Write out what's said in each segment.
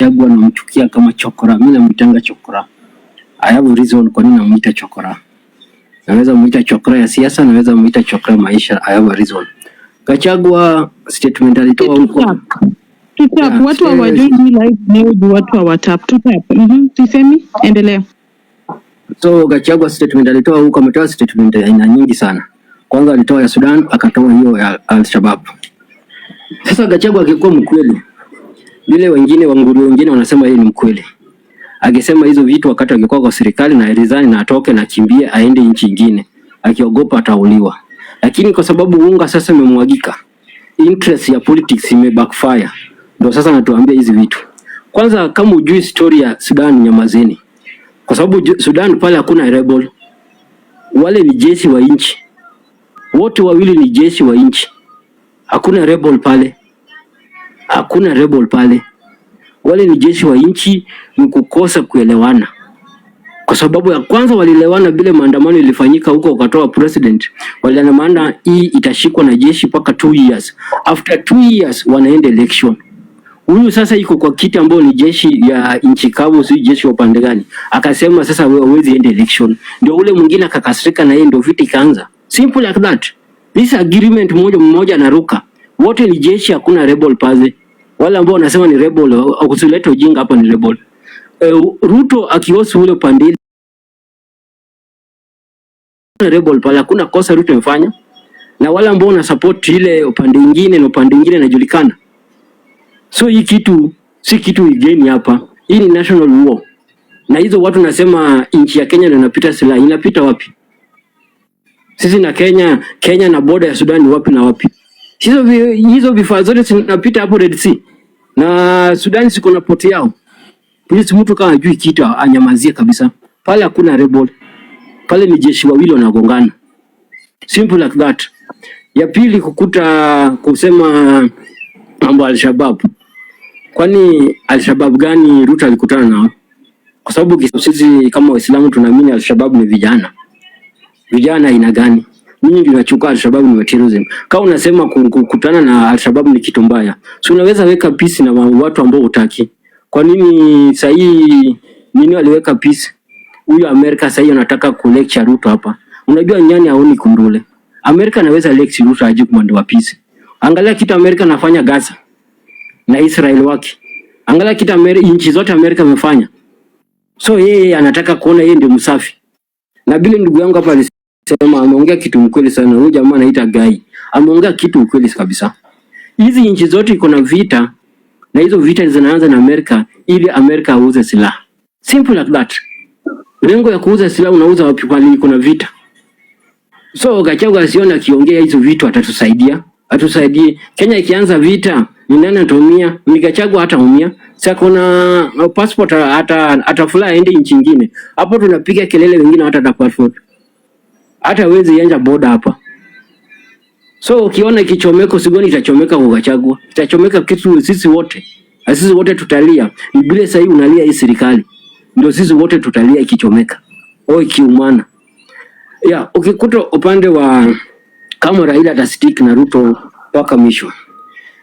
Gachagua namchukia kama chokora. Mimi namuitanga chokora. I have a reason kwa nini namuita chokora. Naweza muita chokora ya siasa, naweza muita chokora maisha. I have a reason. Gachagua statement alitoa huko. Tutap watu hawajui live leo, watu hawatap. Tutap. Tusemi endelea. So Gachagua statement alitoa huko, ametoa statement aina nyingi sana. Kwanza alitoa ya Sudan, akatoa hiyo ya Al-Shabaab. Sasa Gachagua akikuwa mkweli, vile wengine wanguru wengine wanasema yeye ni mkweli. Akisema hizo vitu wakati angekuwa kwa serikali na resign na atoke na kimbie aende nchi nyingine, akiogopa atauliwa. Lakini kwa sababu unga sasa imemwagika, interest ya politics ime backfire, ndio sasa natuambia hizi vitu. Kwanza kama ujui story ya Sudan, nyamazeni. Kwa sababu Sudan pale hakuna rebel. Wale ni jeshi wa nchi. Wote wawili ni jeshi wa nchi. Hakuna rebel pale. Hakuna rebel pale. Wale ni jeshi wa nchi, ni kukosa kuelewana. Kwa sababu ya kwanza walielewana bila maandamano ilifanyika huko, wakatoa president. Waliandamana hii itashikwa na jeshi paka 2 years. After 2 years wanaenda election. Huyu sasa yuko kwa kiti ambao ni jeshi ya nchi kavu, si jeshi wa pande gani. Akasema sasa wewe huwezi enda election. Ndio ule mwingine akakasirika na yeye, ndio vita ikaanza. Simple like that. This agreement mmoja anaruka. Wote ni jeshi, hakuna rebel pale. Wale ambao wanasema ni rebel, usilete ujinga hapa, ni rebel. Ruto akiosu ule pande rebel pale, hakuna kosa Ruto amefanya. Na wale ambao wana support ile upande mwingine na upande mwingine inajulikana. So hii kitu si kitu igeni hapa. Hii ni national war. Na hizo watu nasema nchi ya Kenya ndio inapita silaha. Inapita wapi? Sisi na Kenya na border ya Sudan ni wapi na wapi? Hizo vifaa zote zinapita hapo Red Sea. Na Sudan siko na port yao. Please, mtu kama hajui kitu anyamazie kabisa. Pale hakuna rebel. Pale ni jeshi wawili wanagongana. Simple like that. Ya pili kusema mambo Al-Shabaab. Kwani Al-Shabaab gani Ruto alikutana nao? Kwa sababu sisi kama Waislamu tunaamini Al-Shabaab ni vijana. Vijana aina gani? Mimi ndio nachukua Al-Shabaab ni terrorism. Kama unasema kukutana na Al-Shabaab ni kitu mbaya, so unaweza weka peace na watu ambao hutaki. Kwa nini sahi nini aliweka peace? Huyu Amerika sahi anataka kulecture Ruto hapa. Unajua nyani haoni kundule. Amerika anaweza lecture Ruto aje kumwambia wa peace. Angalia kitu Amerika anafanya Gaza na Israel wake. Angalia kitu nchi zote Amerika amefanya. So yeye anataka kuona yeye ndio msafi. Na bila ndugu yangu hapa alisema, ameongea kitu mkweli sana. Huyu jamaa anaita Gai. Ameongea kitu mkweli kabisa. Hizi nchi zote iko na vita, na hizo vita zinaanza na Amerika ili Amerika auze silaha. Simple like that. Lengo ya kuuza silaha unauza wapi pale kuna vita? So Gachagua asiona akiongea hizo vitu atatusaidia. Atusaidie. Kenya ikianza vita, ni nani ataumia? Ni Gachagua hataumia. Sasa kuna passport atafly aende nchi nyingine. Hapo tunapiga kelele, wengine hata passport. Hata hawezi anja border hapa. So ukiona kichomeko sigoni itachomeka kwa Gachagua. Itachomeka kitu sisi wote. Sisi wote tutalia. Biblia sasa hivi unalia hii serikali. Ndio sisi wote tutalia ikichomeka. Au ikiumana. Ukikuta upande wa kama Raila atastick na Ruto mpaka mwisho.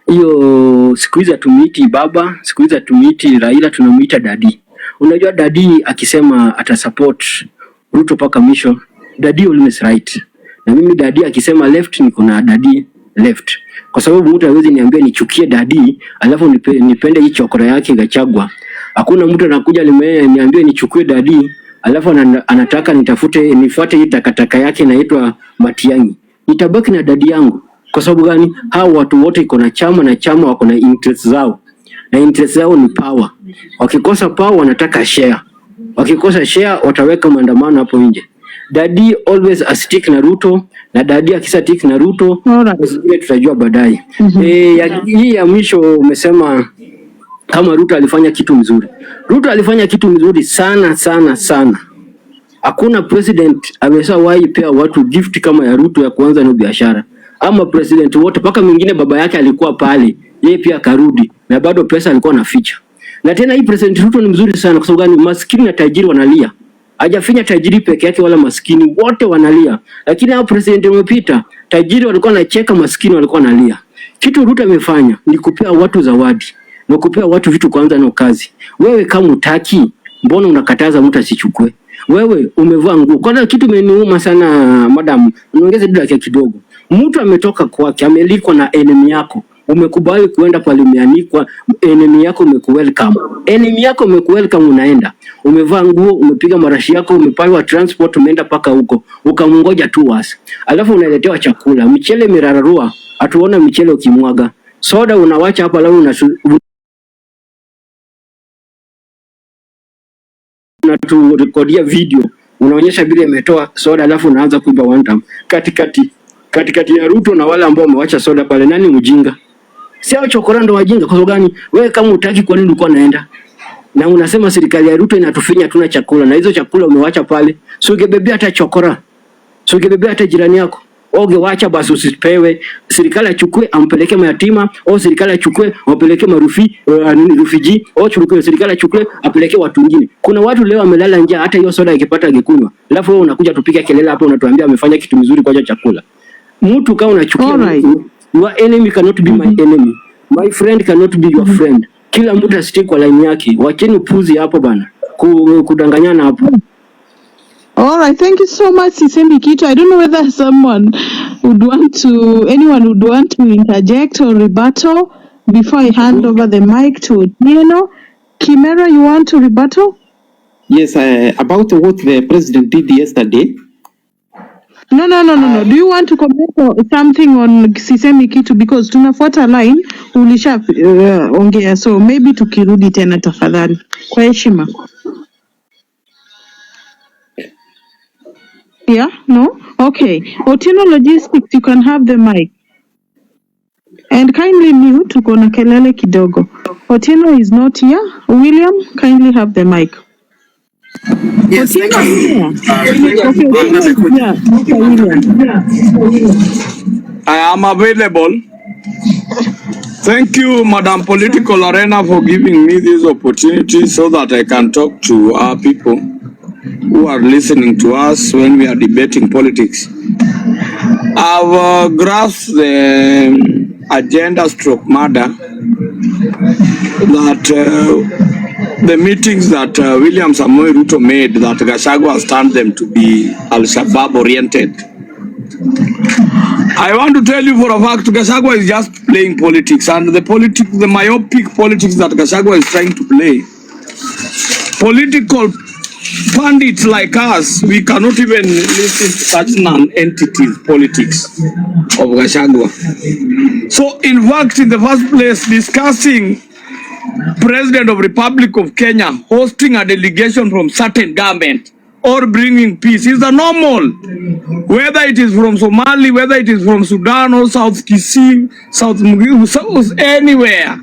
Hiyo siku hizi tumiti baba, siku hizi tumiti Raila, tunamuita daddy. Unajua daddy akisema atasupport Ruto mpaka mwisho, daddy always right. Na mimi daddy akisema left, niko na daddy left. Kwa sababu mtu hawezi niambia nichukie daddy alafu nipende hii chokora yake Gachagua. Hakuna mtu anakuja niambie nichukue daddy alafu anataka nifuate hii takataka yake inaitwa Matiang'i. Nitabaki na daddy yangu. Kwa sababu gani? Hao watu wote iko na chama, na chama wako na interest zao. Na interest zao ni power. Wakikosa power wanataka share. Wakikosa share wataweka maandamano hapo nje. Daddy always a stick na Ruto, na daddy akistick na Ruto, sisi tutajua baadaye. Hii ya mwisho umesema kama Ruto alifanya kitu mzuri. Ruto alifanya kitu mzuri sana sana sana. Hakuna president ameshawahi pea watu gift kama ya Ruto ya kuanza na biashara. Ama president wote paka mwingine baba yake alikuwa pale, yeye pia karudi na bado pesa alikuwa anaficha. Na tena hii president Ruto ni mzuri sana kwa sababu maskini na tajiri wanalia. Hajafinya tajiri peke yake wala maskini, wote wanalia. Lakini hao president wamepita, tajiri walikuwa wanacheka, maskini walikuwa wanalia. Kitu Ruto amefanya ni kupea watu zawadi. na kupea watu vitu kwanza na kazi. Wewe kama utaki, mbona unakataza mtu asichukue? Wewe umevaa nguo. Kwanza kitu imeniuma sana madam, niongeze dakika kidogo. Mtu ametoka kwake, amelikwa na enemy yako. Umekubali kuenda pale umeanikwa, enemy yako umekuwelcome. Enemy yako umekuwelcome, unaenda. Umevaa nguo, umepiga marashi yako, umepewa transport, umeenda paka huko. Ukamngoja 2 hours. Alafu unaletewa chakula. Michele mirararua, atuona michele ukimwaga. Soda unawacha hapa alafu unaturekodia video. Unaonyesha vile imetoa soda alafu unaanza kuiba one time. Katikati ya Ruto na wale ambao wamewacha soda pale, nani mjinga? Si hao chokora ndo wajinga. Kwa sababu gani? Wewe kama utaki, kwa nini ulikuwa naenda? Na unasema serikali ya Ruto inatufinya tuna chakula, na hizo chakula umewacha pale. So ungebebea hata chokora. So ungebebea hata jirani yako. Wacha basi usipewe. Serikali achukue ampeleke mayatima, au serikali achukue ampeleke refugee, au serikali achukue apeleke watu wengine. Kuna watu leo wamelala njaa, hata hiyo soda ikipata angekunywa. Alafu wewe unakuja tupiga kelele hapo, unatuambia amefanya kitu mzuri kwa chakula. Mtu kama unachukia, your enemy cannot be my enemy. My friend cannot be your friend. Kila mtu asitie kwa line yake. Wacheni upuzi hapo bana. Kudanganyana hapo. All right, thank you so much, Sisembi Kito. I don't know whether anyone would want to interject or rebuttal before I hand over the mic to Otieno. Kimera, you want to rebuttal? Yes, about what the president did yesterday. No. Do you want to comment something on Sisembi Kito, because tunafuata line ulisha ongea, so maybe tukirudi tena tafadhali kwa heshima. Yeah, no? Okay. Otieno Logistics, you can have the mic. And kindly mute, tuko na kelele kidogo. Otieno is not here. William, kindly have the mic. Yes, Otieno thank you. I am available. Thank you, Madam Political Arena, for giving me this opportunity so that I can talk to our people who are listening to us when we are debating politics. I've grasped the agenda stroke matter that the meetings that William Samoei Ruto made, that Gachagua has turned them to be Al-Shabaab oriented. I want to tell you for a fact, Gachagua is just playing politics, and the myopic politics that Gachagua is trying to play. Political pundits like us, we cannot even listen to such non-entities politics of Gachagua. So, in fact, in the first place, discussing President of Republic of Kenya hosting a delegation from certain government or bringing peace is the normal. Whether it is from Somali, whether it is from Sudan or South Kisumo, South anywhere.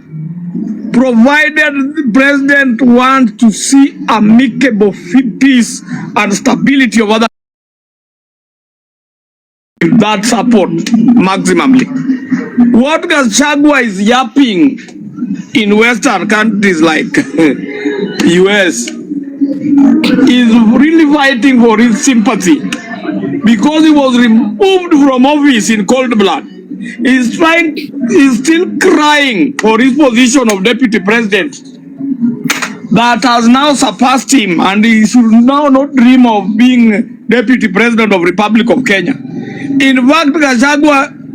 Provided the president wants to see amicable peace and stability of other, that support maximally. What Gachagua is yapping in Western countries like US is really fighting for his sympathy, because he was removed from office in cold blood. He's still crying for his position of deputy president that has now surpassed him, and he should now not dream of being deputy president of Republic of Kenya. In fact,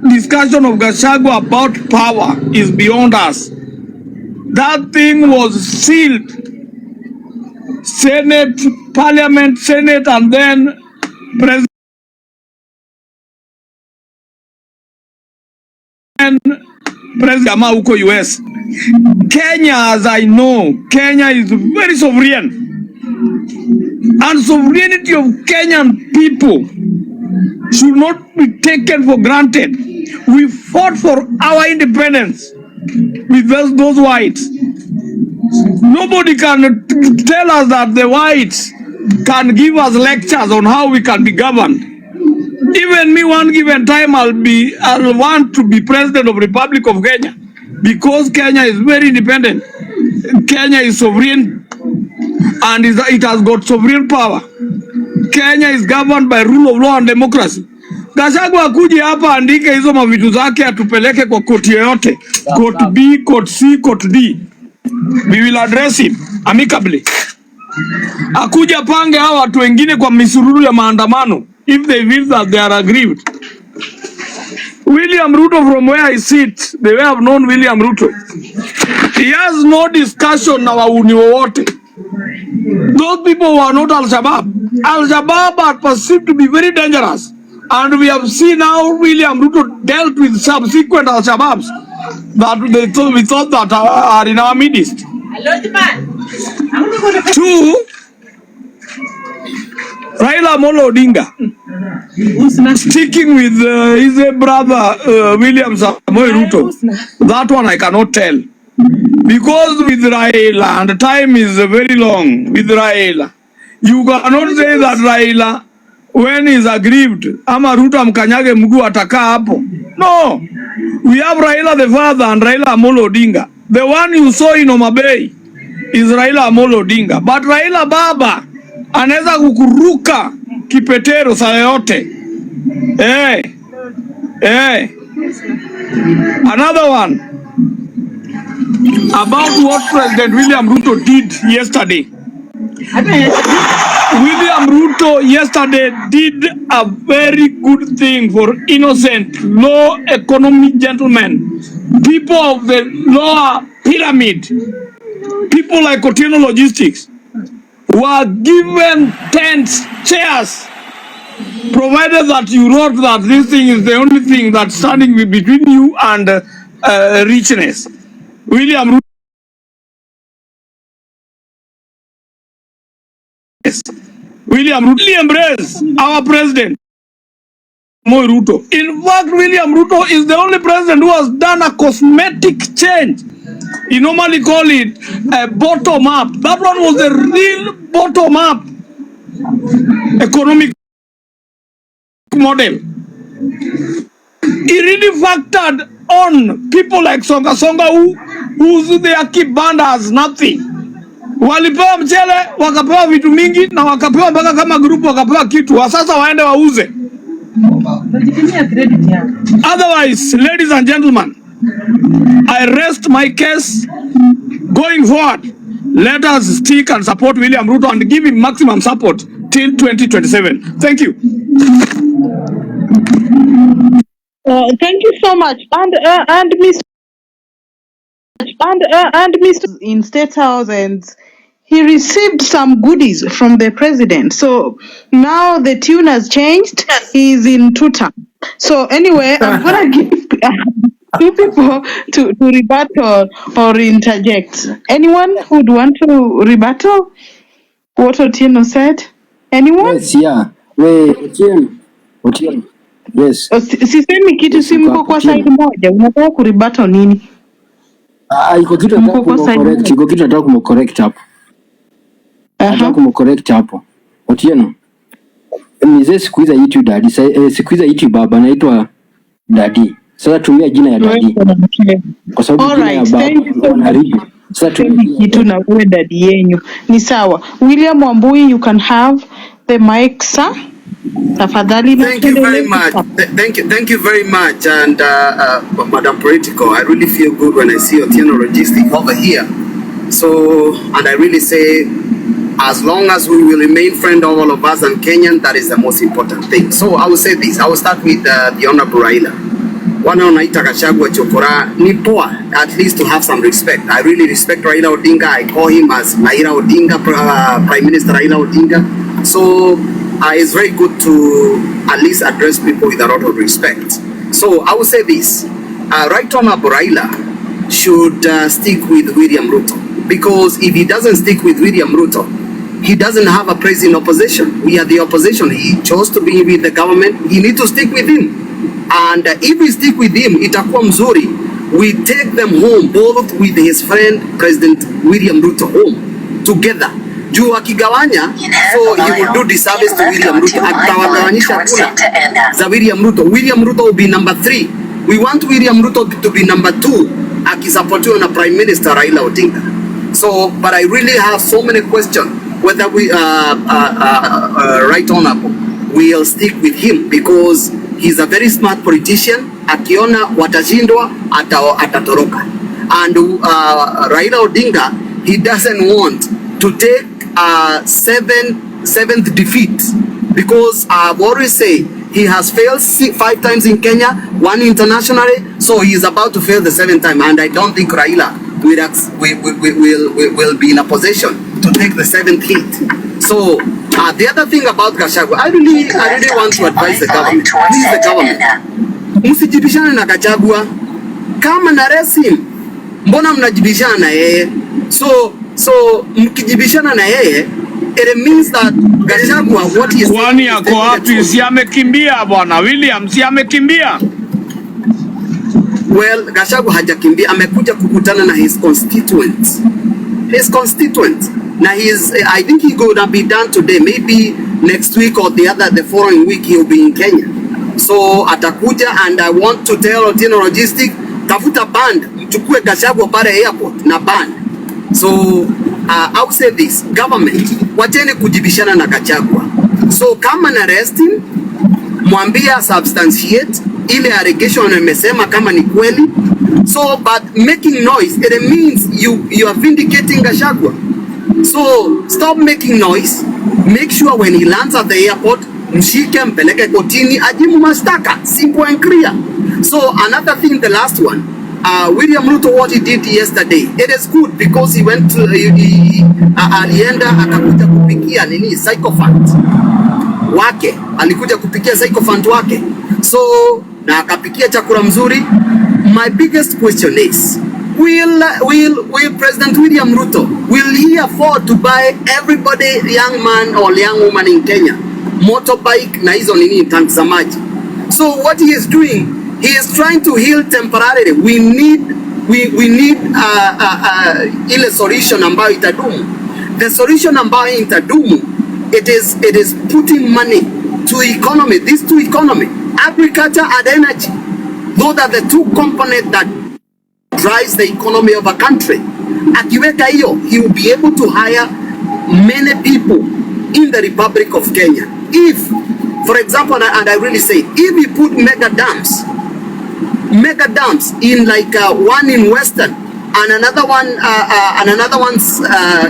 discussion of Gachagua about power is beyond us. That thing was sealed. Senate, Parliament, Senate, and then President huko US. Kenya, as I know, Kenya is very sovereign. And sovereignty of Kenyan people should not be taken for granted. We fought for our independence with those whites. Nobody can tell us that the whites can give us lectures on how we can be governed. Even me, one given time, I'll want to be president of Republic of Kenya, because Kenya is very independent. Kenya is sovereign, and it has got sovereign power. Kenya is governed by rule of law and democracy. Gachagua akuje hapa andike hizo mavitu zake atupeleke kwa koti yoyote, court B, court C, court D. We will address him amicably. Akuja pange hawa watu wengine kwa misururu ya maandamano if they feel that they are aggrieved. William Ruto, from where I sit, they have known William Ruto. He has no discussion na wauni wowote. Those people who are not Al-Shabaab. Al-Shabaab are perceived to be very dangerous. And we have seen how William Ruto dealt with subsequent Al-Shabaabs that we thought that are in our midst. Two, Raila Amolo Odinga, sticking with his brother William Samoei Ruto. That one I cannot tell. Because with Raila, and the time is very long with Raila, you cannot say that Raila, when he's aggrieved, ama Ruto amkanyage mguu ataka hapo. No, we have Raila the father and Raila Amolo Odinga. The one you saw in Homa Bay is Raila Amolo Odinga. But Raila baba anaweza kukuruka kipetero saa yote. Another one about what President William Ruto did yesterday. William Ruto yesterday did a very good thing for innocent, low economy gentlemen, people of the lower pyramid, people like Otieno Logistics, were given tents, chairs, provided that you wrote that this thing is the only thing that's standing between you and richness. William Ruto. William Ruto embrace our president, Moi Ruto. In fact, William Ruto is the only president who has done a cosmetic change. You normally call it a bottom up. That one was the real bottom up economic model. He really factored on people like Songa who their keep band has nothing. Walipewa mchele, wakapewa vitu mingi, na wakapewa mpaka kama grupu wakapewa kitu. Sasa waende wauze. Otherwise, ladies and gentlemen, I rest my case. Going forward, let us stick and support William Ruto and give him maximum support till 2027. Thank you. Thank you so much. And Mr. in State House, and he received some goodies from the president. So now the tune has changed. He's in tuta. So anyway, I'm gonna give two people to rebuttal or interject. Anyone who'd want to rebuttal what Otieno said? Anyone? Yes, yeah. We Otieno. Yes. Sisemi kitu, si mko kwa side moja. Unataka kurebuttal nini? Iko kitu nataka kumcorrect, iko kitu nataka kumcorrect hapo. Nataka kumcorrect hapo. Otieno. Mzee sikuiza YouTube daddy, sikuiza YouTube baba, anaitwa daddy. Sasa tumia jina ya daddy. Kwa sababu jina ya baba unaharibu. Sasa tumia kitu na wewe daddy yenyu. Ni sawa. William Wambui, you can have the mic, sir. Tafadhali. Thank you very much. Thank you very much. And Madam Political, I really feel good when I see Otieno Logistic over here. So, and I really say, as long as we will remain friend of all of us and Kenyan, that is the most important thing. So I will say this. I will start with the Honorable Raila. Wana unaita Gachagua chokora ni poa, at least to have some respect. I really respect Raila Odinga. I call him as Raila Odinga, Prime Minister Raila Odinga. So it's very good to at least address people with a lot of respect. So I will say this. Right Honorable Raila should stick with William Ruto. Because if he doesn't stick with William Ruto, he doesn't have a place in opposition. We are the opposition. He chose to be with the government. He needs to stick with him. And if we stick with him, itakuwa mzuri. We take them home, both with his friend, President William Ruto, home, together. Juu akigawanya, so he will do disservice to William Ruto. Akitawagawanyisha kula za William Ruto. William Ruto will be number 3. We want William Ruto to be number 2, akisapotiwa na Prime Minister Raila Odinga. So, but I really have so many questions whether we right honorable we'll stick with him, because he's a very smart politician. Akiona watashindwa atatoroka. And Raila Odinga, he doesn't want to take seventh defeat, because I've always say he has failed 5 times in Kenya, 1 internationally, so he is about to fail the 7th time, and I don't think Raila will be in a position to take the 7th hit. So the other thing about Gachagua, I really want to advise the government. Please, the government, msijibishane na Gachagua. Kama na resim, mbona mnajibishana na yeye? So mkijibishana na yeye, it means that Gachagua, what he is kwani yako wapi? Si amekimbia bwana William, si amekimbia? Well, Gachagua hajakimbia, amekuja kukutana na his constituents. Now I think he gonna be done today, maybe next week or the following week he'll be in Kenya. So atakuja, and I want to tell Otieno Logistic, tafuta band, mchukue Gachagua pale airport na band. So I'll say this, government, wacheni kujibishana na Gachagua. So kama na arresting, mwambia substantiate ile allegation amesema kama ni kweli. So but making noise, it means you are vindicating Gachagua. So stop making noise. Make sure when he lands at the airport, mshike mpeleke kotini, ajibu mashtaka, simple and clear. So another thing, the last one, William Ruto, what he did yesterday, it is good because he went to alienda akakuja kupikia nini psychophant wake, alikuja kupikia psychophant wake, so na akapikia chakula mzuri. My biggest question is, will President William Ruto, will he afford to buy everybody, young man or young woman in Kenya, motorbike na hizo nini tank za maji? So what he is doing, he is trying to heal temporarily. We need ile solution ambayo itadumu. The solution ambayo itadumu, it is putting money to economy, these two economy, agriculture and energy. Those are the 2 components that drives the economy of a country. Akiweka hiyo, he will be able to hire many people in the Republic of Kenya. If, for example, and I really say, if we put mega dams in like one in Western and another one's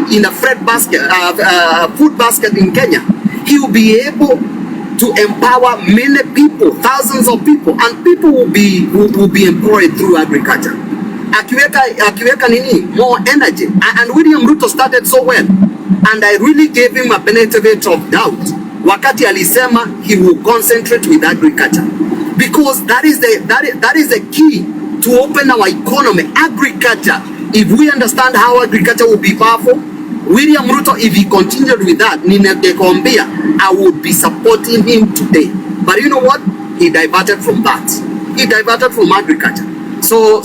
in a food basket in Kenya, he will be able to empower many people, thousands of people, and people will be employed through agriculture. Akiweka nini more energy, and William Ruto started so well, and I really gave him a benefit of doubt wakati alisema he will concentrate with agriculture, because that is the key to open our economy. Agriculture, if we understand how agriculture will be powerful, William Ruto, if he continued with that, I would be supporting him today. But you know what? He diverted from that. He diverted from agriculture. So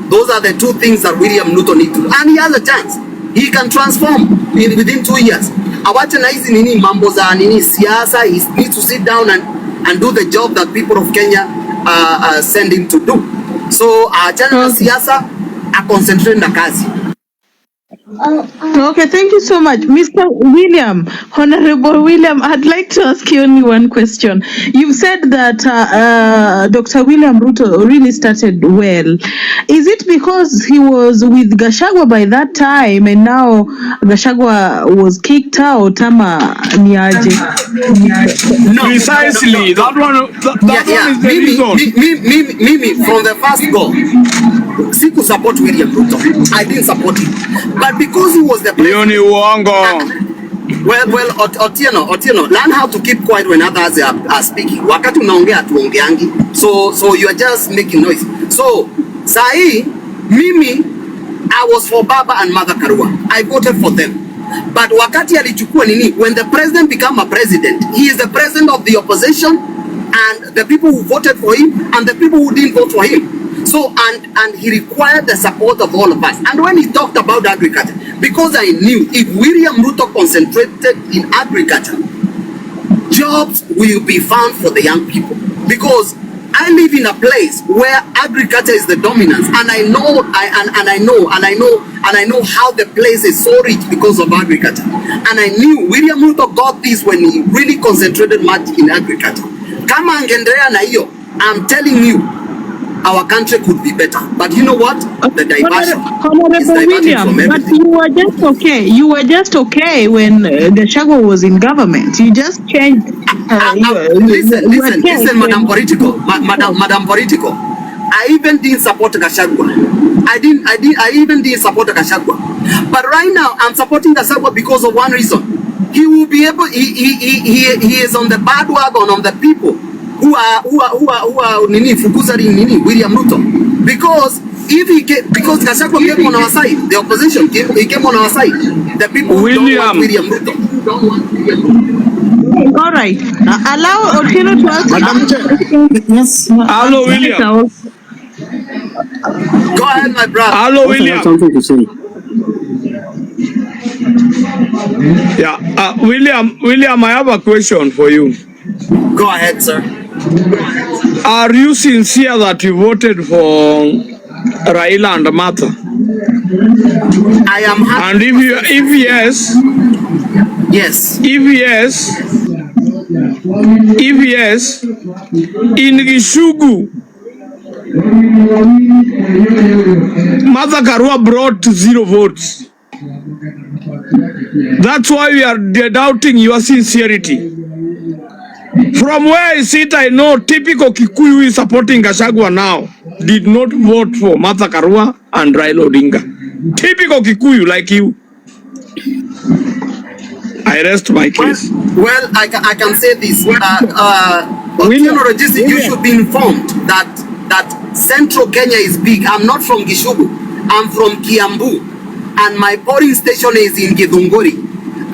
those are the 2 things that William Ruto needs to do. And he has a chance. He can transform within 2 years. Awache na hizi nini mambo za nini siasa. He needs to sit down and do the job that people of Kenya send him to do. So achana na siasa, concentrate na kazi. Okay, thank you so much, Mr. William. Honorable William, I'd like to ask you only one question. You've said that Dr. William Ruto really started well. Is it because he was with Gachagua by that time and now Gachagua was kicked out? Ama niaje? No, precisely. That one is the reason. Mimi, from the first go, siku support William Ruto. I didn't support him. But because he was the president, well, Otieno, learn how to keep quiet when others are speaking. Wakati unaongea tuongeangi. So you are just making noise. So sahi, mimi, I was for Baba and Mother Karua. I voted for them. But wakati alichukua nini, when the president became a president, he is the president of the opposition, and the people who voted for him and the people who didn't vote for him. So, and he required the support of all of us. And when he talked about agriculture, because I knew if William Ruto concentrated in agriculture, jobs will be found for the young people. Because I live in a place where agriculture is the dominance, and I know how the place is so rich because of agriculture. And I knew William Ruto got this when he really concentrated much in agriculture. Kama angendelea na hiyo, I'm telling you, our country could be better. But you know what? The diversion is Honorable diverting William, from but everything. you were just okay. You were just okay when Gachagua was in government. You just changed. Listen, Madam Political, Madam Political. I even didn't support Gachagua. I even didn't support Gachagua. But right now, I'm supporting Gachagua because of one reason. He will be able. He is on the bad wagon on the people who are William Ruto. Because because Gachagua came on our side, the opposition came on our side. The people who don't want William Ruto. All right. Allow Otieno to ask. Madam Chair. Yes. Hello, William. Go ahead, my brother. Hello, Also have William. something to say. Yeah, William, I have a question for you. Go ahead, sir. Are you sincere that you voted for Raila and Martha? I am happy. And if yes, in Gishugu, Martha Karua brought 0 votes. That's why we are doubting your sincerity. From where I sit, I know typical Kikuyu is supporting Gachagua now did not vote for Martha Karua and Raila Odinga. Typical Kikuyu like you. I rest my case. Well, I can say this. You should be informed that Central Kenya is big. I'm not from Gishugu. I'm from Kiambu. And my polling station is in Githunguri.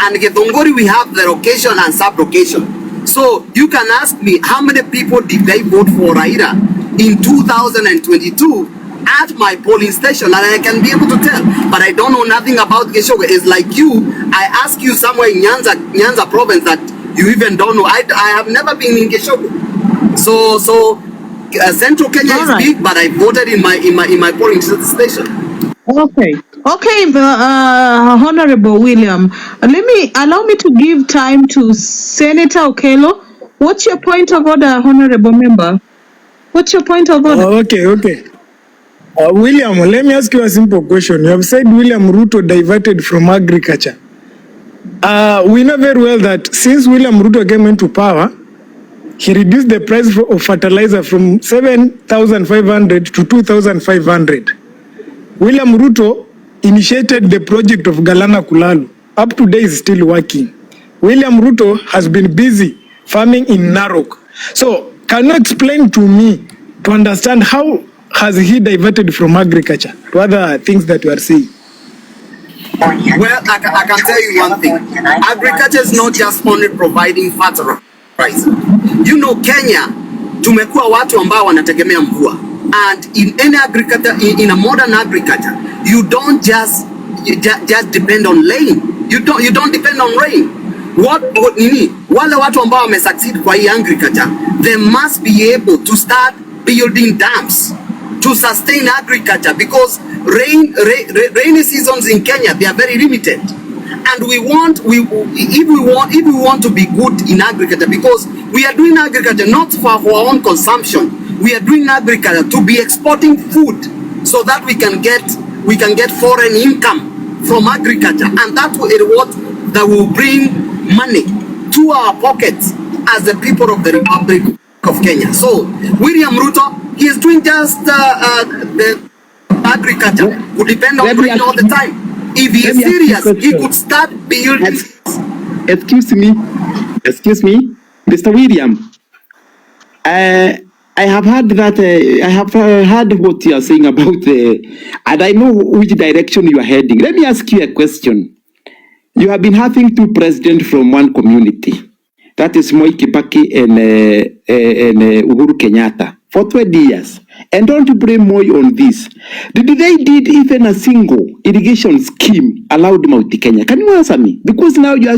And Githunguri, we have the location and sub-location. So you can ask me how many people did they vote for Raila in 2022 at my polling station, and I can be able to tell. But I don't know nothing about Gishugu. It's like you, I ask you somewhere in Nyanza province that you even don't know. I have never been in Gishugu. So Central Kenya is big, but I voted in my polling station. Okay, Honorable William, allow me to give time to Senator Okello. What's your point of order, Honorable Member? What's your point of order? Okay. William, let me ask you a simple question. You have said William Ruto diverted from agriculture. We know very well that since William Ruto came into power, he reduced the price of fertilizer from 7,500 to 2,500. William Ruto initiated the project of Galana Kulalu. Up to date is still working. William Ruto has been busy farming in Narok. So can you explain to me to understand how has he diverted from agriculture to other things that you are saying? Well, I can tell you one thing. Agriculture is not just only providing fertilizer. You know, Kenya, tumekuwa watu ambao wanategemea mvua. And in any agriculture, in a modern agriculture, you don't just depend on rain. You don't depend on rain. Wale watu ambao wame succeed kwa hii agriculture, they must be able to start building dams to sustain agriculture, because rainy seasons in Kenya, they are very limited. And if we want to be good in agriculture, because we are doing agriculture not for our own consumption. We are doing agriculture to be exporting food so that we can get foreign income from agriculture, and that will bring money to our pockets as the people of the Republic of Kenya. So William Ruto, he is doing just the agriculture. Would depend on rain all the time. If he is serious, he could start building. Excuse me, Mr. William. I have heard that. I have heard what you are saying about and I know which direction you are heading. Let me ask you a question. You have been having 2 presidents from one community. That is Moi Kibaki and Uhuru Kenyatta for 20 years. And don't blame Moi on this. Did they did even a single irrigation scheme allowed Mount Kenya? Can you answer me? Because now you are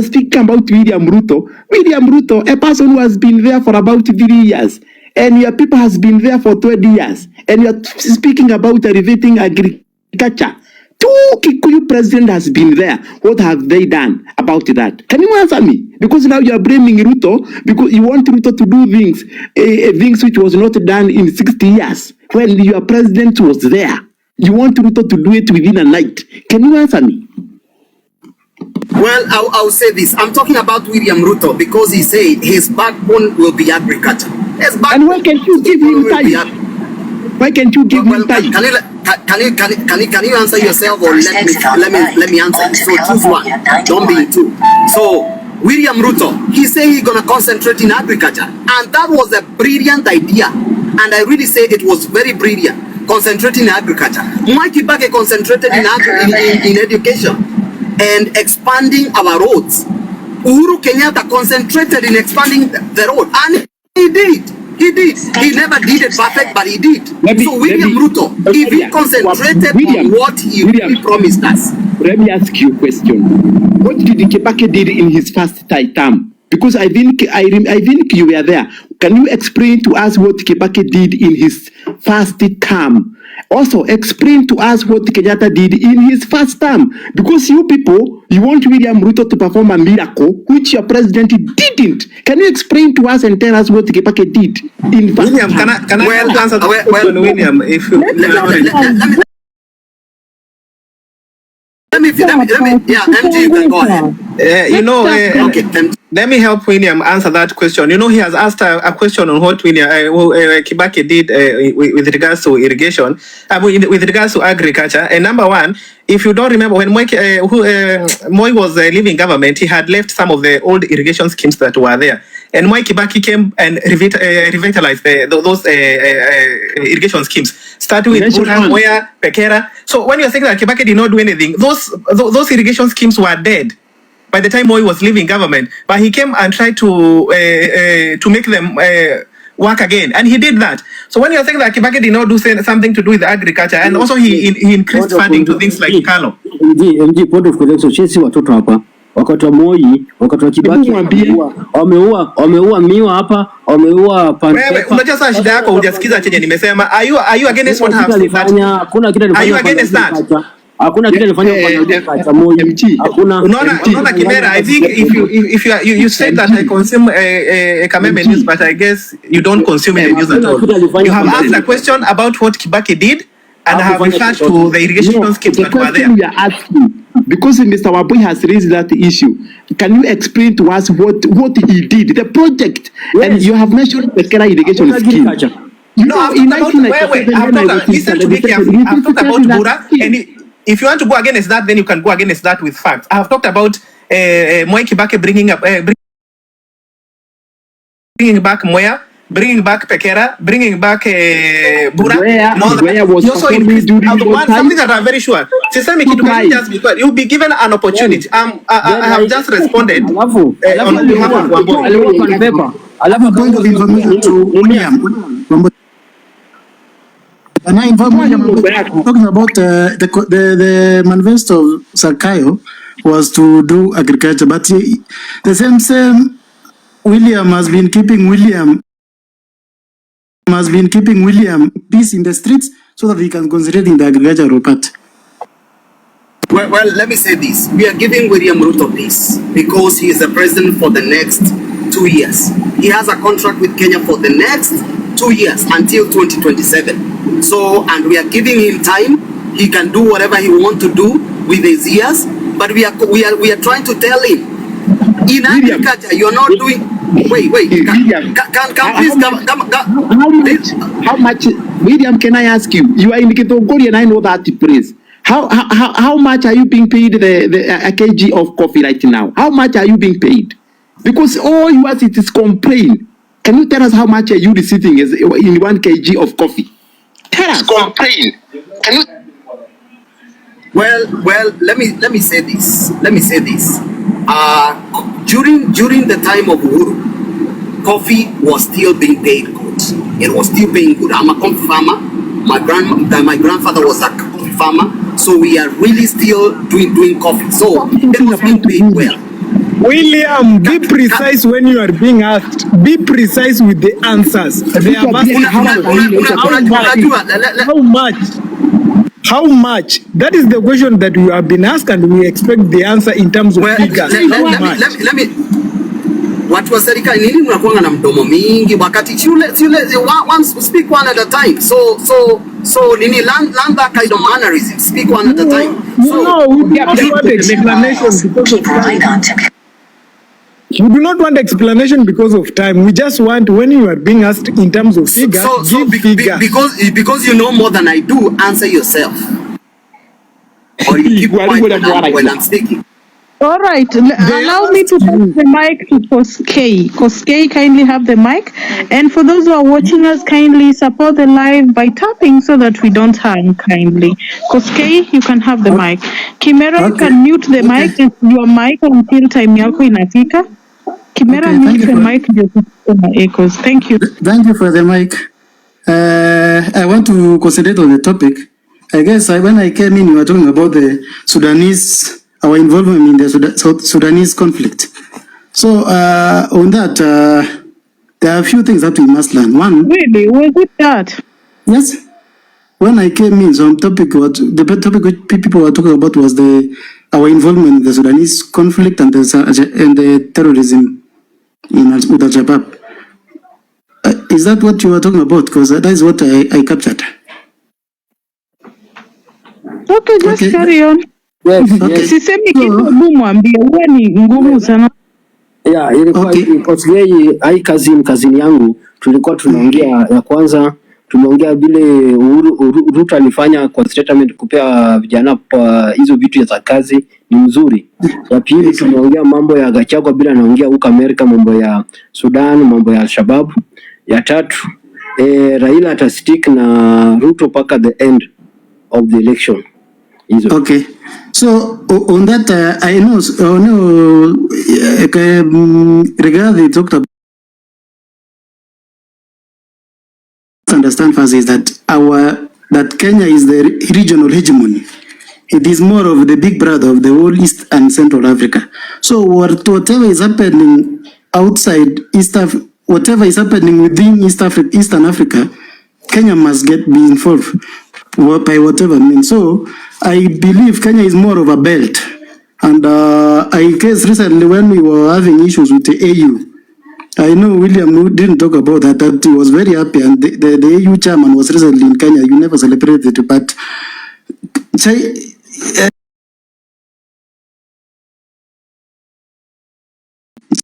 speaking about William Ruto. William Ruto, a person who has been there for about 3 years. And your people has been there for 20 years. And you are speaking about elevating agriculture. 2 Kikuyu president has been there. What have they done about that? Can you answer me? Because now you are blaming Ruto because you want Ruto to do things which was not done in 60 years when your president was there. You want Ruto to do it within a night. Can you answer me? Well, I'll say this. I'm talking about William Ruto because he said his backbone will be agriculture. And why can't you give him time? Why can't you give him time? Can you answer yourself or let me answer? So choose one. Don't be in two. So William Ruto, he said he's gonna concentrate in agriculture, and that was a brilliant idea. And I really say it was very brilliant. Concentrating in agriculture. Mwai Kibaki concentrated in education and expanding our roads. Uhuru Kenyatta concentrated in expanding the road, and he did. He never did it perfect, but he did. So William Ruto, if he concentrated on what he really promised us. Let me ask you a question. What did Kibaki did in his first term? Because I think you were there. Can you explain to us what Kibaki did in his first term? Also, explain to us what Kenyatta did in his first term. Because you people, you want William Ruto to perform a miracle, which your president didn't. Can you explain to us and tell us what Kibaki did in first William, term? can I answer the question, William? If you Yeah, MG, you can go ahead. Let me help William answer that question. He has asked a question on what William Kibaki did with regards to irrigation, with regards to agriculture. And number one, if you don't remember, when Moi was leaving government, he had left some of the old irrigation schemes that were there. And Moi Kibaki came and revitalized those irrigation schemes, starting with Moya, Pekera. So when you're saying that Kibaki did not do anything, those irrigation schemes were dead by the time Moi was leaving government. But he came and tried to make them work again, and he did that. So when you're saying that Kibaki did not do something to do with agriculture, and also he increased funding to things like Kalo. MG point of correction, sisi watoto hapa wakati wa Moi, wakati wa Kibaki wameua miwa hapa, wameua pande. Wewe unajua sasa shida yako hujasikiza chenye nimesema. Are you against what have said that? Hakuna kitu Are you against that? Hakuna kitu alifanya kwa Moi. Hakuna. Unaona Kimera, I think if you said that I consume a Kameme news, but I guess you don't consume the news at all. You have asked a question about what Kibaki did, and I have referred to the irrigation schemes that were there. We are asking, because Mr. Wabui has raised that issue, can you explain to us what he did, the project? Yes. And you have mentioned the Kera irrigation scheme. No, listen to me carefully. I've talked about Bura, and if you want to go against that, then you can go against that with facts. I have talked about Moi Kibaki bringing back Moya, bringing back Pekera, bringing back Bura. You also increased something that I'm very sure. Sisemi kitu kani just because you'll be given an opportunity. I have just responded on behalf of Wamboi. A point of information to William. And I inform William talking about the manifesto of Sakayo was to do agriculture, but the same William has been keeping William peace in the streets so that he can concentrate in the agricultural part. Well, let me say this. We are giving William Ruto peace because he is the president for the next 2 years. He has a contract with Kenya for the next 2 years until 2027. So, and we are giving him time. He can do whatever he wants to do with his years. But we are trying to tell him, in agriculture, you are not doing. Wait. How much, William? Can I ask you? You are in Kitogori, and I know that place. How much are you being paid a kg of coffee right now? How much are you being paid? Because all you ask is complain. Can you tell us how much are you receiving in 1 kg of coffee? Tell us. Complain. Can you? Well. Let me say this. During the time of Uhuru, coffee was still being paid good. It was still paying good. I'm a coffee farmer. My grandfather was a coffee farmer. So we are really still doing coffee. So it was being paid well. William, be precise when you are being asked. Be precise with the answers. They are asking how much. How much? That is the question that we have been asked, and we expect the answer in terms of Well, figures. let me watu wa serikali nini mnakuanga na mdomo mingi wakati chule one speak one at a time, so nini learn that kind of mannerism, speak one at a time. No, we do not want explanation because of time. We do not want explanation because of time. We just want, when you are being asked in terms of figures, give figures. Because you know more than I do, answer yourself. Or you keep quiet when I'm speaking. All right, allow me to pass the mic to Koskei. Koskei, kindly have the mic. And for those who are watching us, kindly support the live by tapping so that we don't hang, kindly. Koskei, you can have the mic. Kimera, you can mute the mic, your mic until time yako inafika. Kimera, mute the mic, echoes. Thank you. Thank you for the mic. I want to concentrate on the topic. I guess when I came in, you were talking about the Sudanese, our involvement in the Sudanese conflict. So on that, there are a few things that we must learn. One, really, was it that? Yes. When I came in, some topic, the topic which people were talking about was our involvement in the Sudanese conflict and the terrorism with Al-Shabaab. Is that what you were talking about? Because that is what I captured. Okay, just carry on. Yes, Sisemi kitu mwambie, huwa ni ngumu sana. Yeah, ilikuwa hai kazini yangu tulikuwa tunaongea ya kwanza, tumeongea vile Ruto alifanya kwa statement kupea vijana hizo vitu za kazi ni mzuri. Ya pili tumeongea mambo ya Gachagua bila anaongea huko Amerika, mambo ya Sudan, mambo ya Al-Shabaab. Ya tatu Raila atastick na Ruto paka the end of the election. Okay. So on that, I know Rigathi talked about. Understand first is that Kenya is the regional hegemony. It is more of the big brother of the whole East and Central Africa. So whatever is happening outside whatever is happening within Eastern Africa, Kenya must be involved by whatever means. So I believe Kenya is more of a belt. And I guess recently when we were having issues with the AU, I know William didn't talk about that he was very happy, and the AU chairman was recently in Kenya. You never celebrated it, but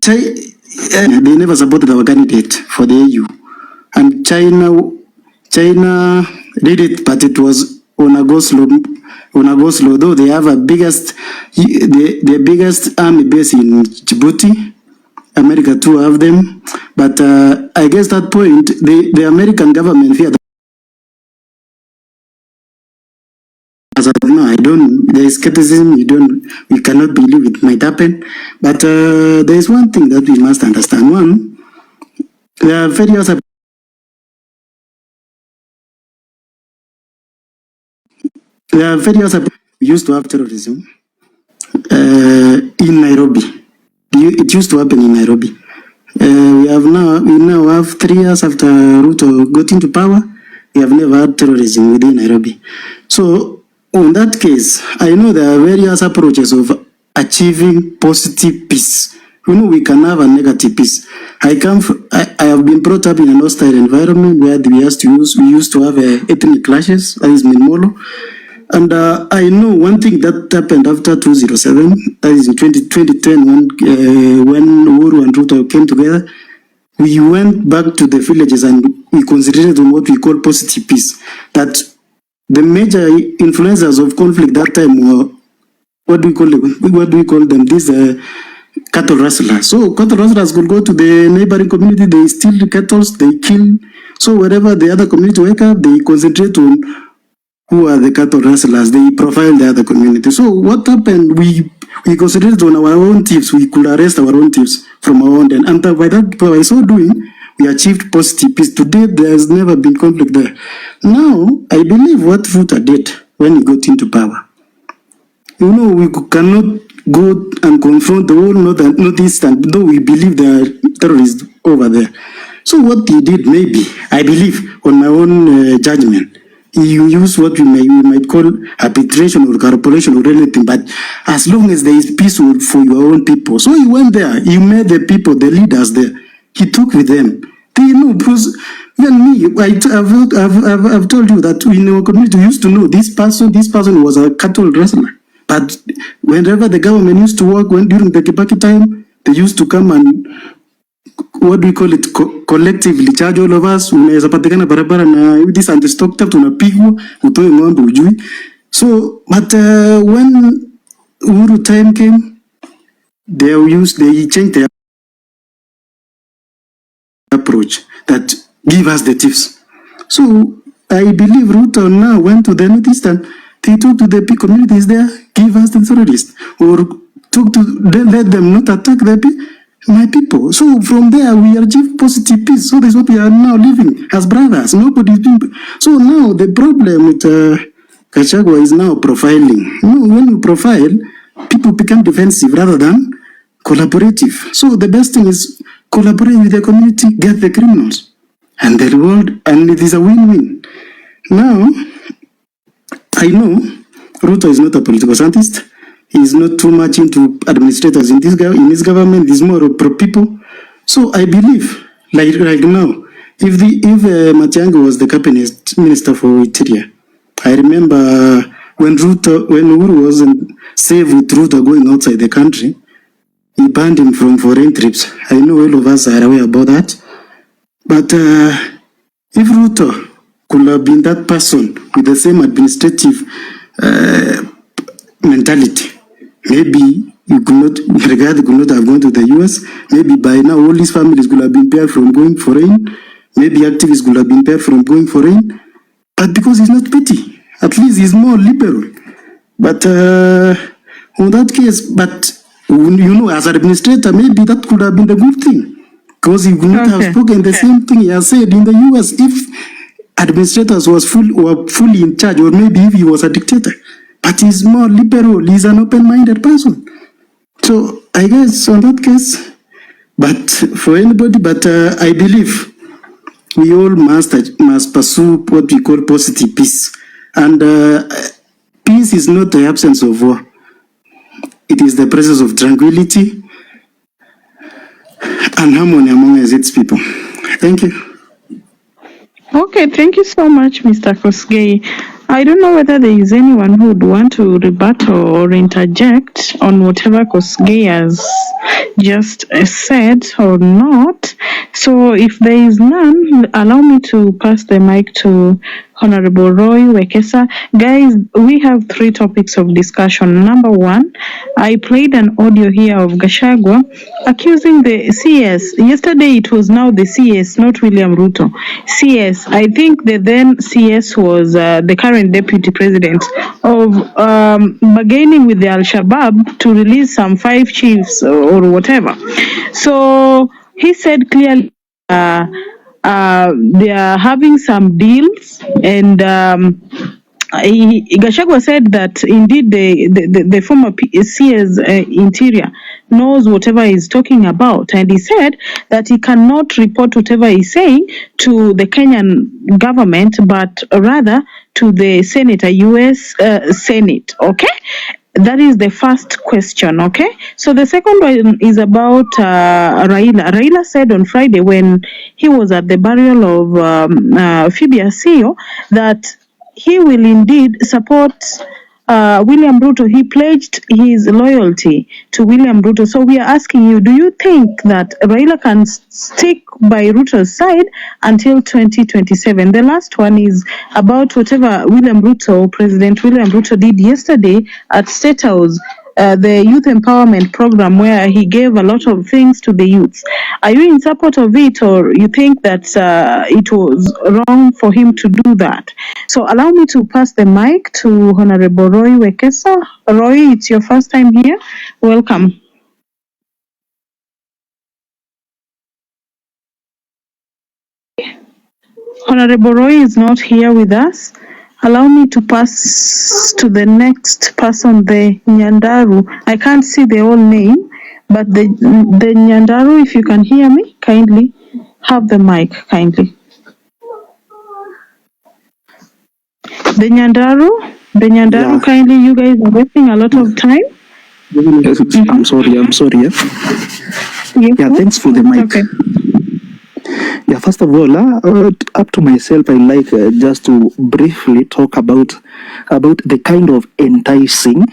they never supported our candidate for the AU. And China did it, but it was on a go slow. Though they have the biggest army base in Djibouti. America too have them, but I guess that point the American government fear that, as of now, there is skepticism. We cannot believe it might happen, but there is one thing that we must understand. One, there are various we used to have terrorism in Nairobi. It used to happen in Nairobi. We now have 3 years after Ruto got into power. We have never had terrorism within Nairobi. So on that case, I know there are various approaches of achieving positive peace. We can have a negative peace. I have been brought up in an hostile environment where we used to have ethnic clashes. That is Minmolo. And I know one thing that happened after 2007, that is in 2010, when Uhuru and Ruto came together. We went back to the villages and we concentrated on what we call positive peace. That the major influencers of conflict that time were, what do we call them? These cattle rustlers. So cattle rustlers could go to the neighboring community, they steal the cattle, they kill. So wherever the other community wake up, they concentrate on who are the cattle rustlers, they profile the other community. So what happened, we concentrated on our own thieves, we could arrest our own thieves from our own end. And by so doing, we achieved positive peace. Today, there has never been conflict there. Now, I believe what Ruto did when he got into power, we cannot go and confront the whole northeastern, though we believe there are terrorists over there. So what he did, maybe, I believe, on my own judgment, you use what we might call arbitration or corporation or anything, but as long as there is peace for your own people. So he went there, he met the people, the leaders there, he talked with them. They know, because even me, I've told you that in our community we used to know this person was a cattle wrestler. But whenever the government used to work during the Kibaki time, they used to come and what do we call it, collectively charge all of us. Unaweza patikana barabara na this anti-stock theft unapigwa utoe ng'ombe ujui. So but when Uhuru time came, they changed their approach that give us the tips. So I believe Ruto now went to the Northeast and they talk to the communities there, give us the terrorists, or talk to let them not attack my people. So from there we achieve positive peace. So that's what we are now living as brothers. Nobody's been. So now the problem with Gachagua is now profiling. When you profile, people become defensive rather than collaborative. So the best thing is collaborate with the community, get the criminals, and the reward, and it is a win-win. Now, I know Ruto is not a political scientist. He is not too much into administrators in his government. He's more pro people. So I believe, like right now, if Matiang'i was the cabinet minister for Interior, I remember when Uhuru wasn't safe with Ruto going outside the country, he banned him from foreign trips. I know all of us are aware about that. But if Ruto could have been that person with the same administrative mentality, maybe Rigathi could not have gone to the US. Maybe by now all his families could have been barred from going foreign. Maybe activists could have been barred from going foreign. But because he's not petty, at least he's more liberal. But on that case, as an administrator, maybe that could have been the good thing. Because he would not have spoken the same thing he has said in the US if administrators were fully in charge, or maybe if he was a dictator. But he's more liberal, he's an open-minded person. So I guess on that case, but for anybody, I believe we all must pursue what we call positive peace. And peace is not the absence of war. It is the presence of tranquility and harmony among its people. Thank you. Okay, thank you so much, Mr. Kosgei. I don't know whether there is anyone who would want to rebuttal or interject on whatever Kosgei has just said or not. So if there is none, allow me to pass the mic to Honorable Roy Wekesa. Guys, we have 3 topics of discussion. Number 1, I played an audio here of Gachagua accusing the CS. Yesterday it was now the CS, not William Ruto. CS, I think the then CS was the current Deputy President, of bargaining with the Al-Shabaab to release some 5 chiefs or whatever. So he said clearly they are having some deals, and Gachagua said that indeed the former CS Interior knows whatever he's talking about, and he said that he cannot report whatever he's saying to the Kenyan government, but rather to the Senate, US Senate. Okay, that is the first question. Okay, so the second one is about Raila. Raila said on Friday when he was at the burial of Phoebe Asio that he will indeed support William Ruto. He pledged his loyalty to William Ruto. So we are asking you, do you think that Raila can stick by Ruto's side until 2027? The last one is about whatever President William Ruto did yesterday at State House, the youth empowerment program, where he gave a lot of things to the youths. Are you in support of it, or you think that it was wrong for him to do that? So allow me to pass the mic to Honorable Roy Wekesa. Roy, it's your first time here. Welcome. Honorable Roy is not here with us. Allow me to pass to the next person, the Nyandaru. I can't see the whole name, but the Nyandaru, if you can hear me, kindly have the mic, kindly. The Nyandaru, Yeah. kindly, you guys are wasting a lot of time. Yes, I'm sorry. Yes, Yeah, sir? thanks for the mic. Okay. Yeah, first of all, up to myself, I like just to briefly talk about the kind of enticing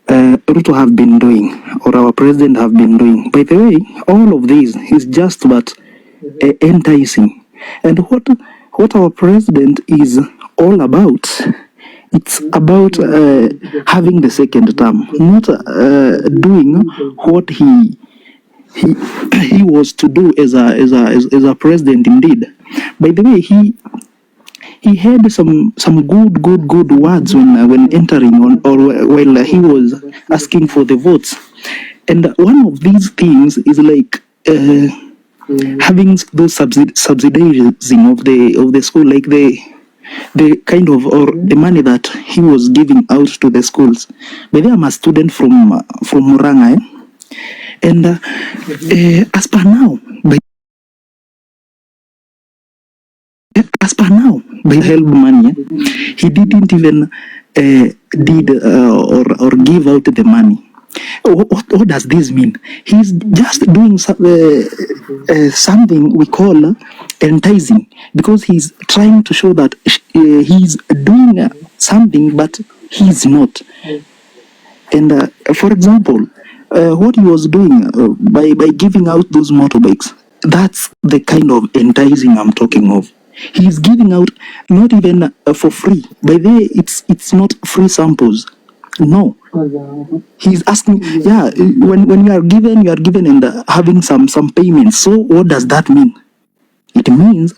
Ruto have been doing, or our president have been doing. By the way, all of this is just but enticing, and what our president is all about. It's about having the second term, not doing what he he was to do as a president indeed. By the way, he had some good words when entering on, or while he was asking for the votes, and one of these things is like having those subsidizing of the school, like the kind of, or the money that he was giving out to the schools. But I'm a student from Murang'a, and as per now, by help money, he didn't even or give out the money. What does this mean? He's just doing something we call enticing, because he's trying to show that he's doing something, but he's not. And for example, what he was doing by giving out those motorbikes, that's the kind of enticing I'm talking of. He's giving out not even for free. By the way, it's not free samples. No, he's asking. Yeah, when you are given and having some payments. So what does that mean? It means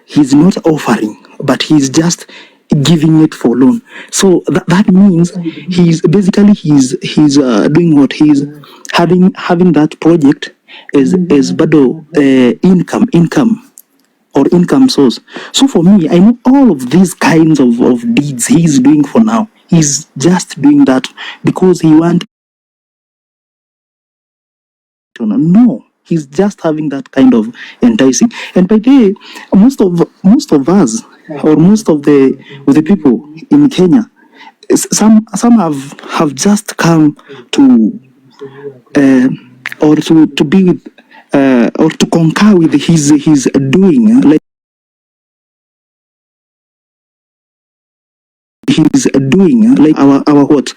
he's not offering, but he's just giving it for loan. So that means he's doing what he's having that project as bado income or income source. So for me, I know all of these kinds of deeds he's doing for now. He's just doing that because he wants. No, he's just having that kind of enticing. And by the way, most of us, or most of the people in Kenya, some have just come to or to be with or to concur with his doing, like he's doing, like our what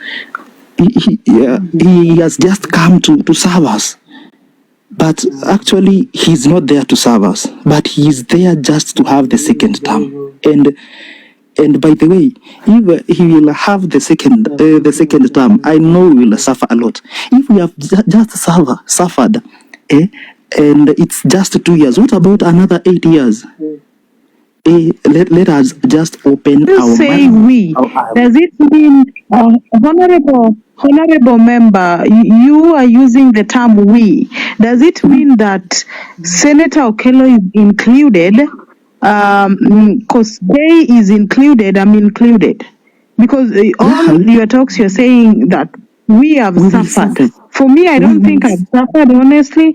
he has just come to serve us. But actually, he's not there to serve us, but he's there just to have the second term. And by the way, if he will have the second term, I know we will suffer a lot. If we have just suffered, and it's just 2 years, what about another 8 years? Let us just open You our say mind. we. Does it mean, honorable member, you are using the term we? Does it mean that Senator Okello is included? Because they is included, I'm included. Because all your talks, you're saying that we have suffered. For me, I don't think I've suffered, honestly.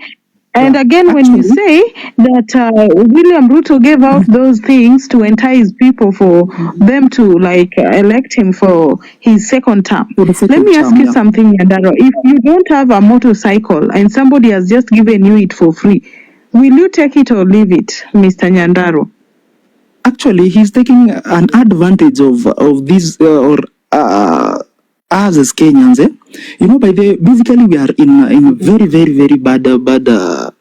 And again, when you say that William Ruto gave out those things to entice people for them to elect him for his second term, let me ask you something, Nyandaro. If you don't have a motorcycle and somebody has just given you it for free, will you take it or leave it, Mr. Nyandaro? Actually, he's taking an advantage of this us as Kenyans. By the basically we are in very very bad that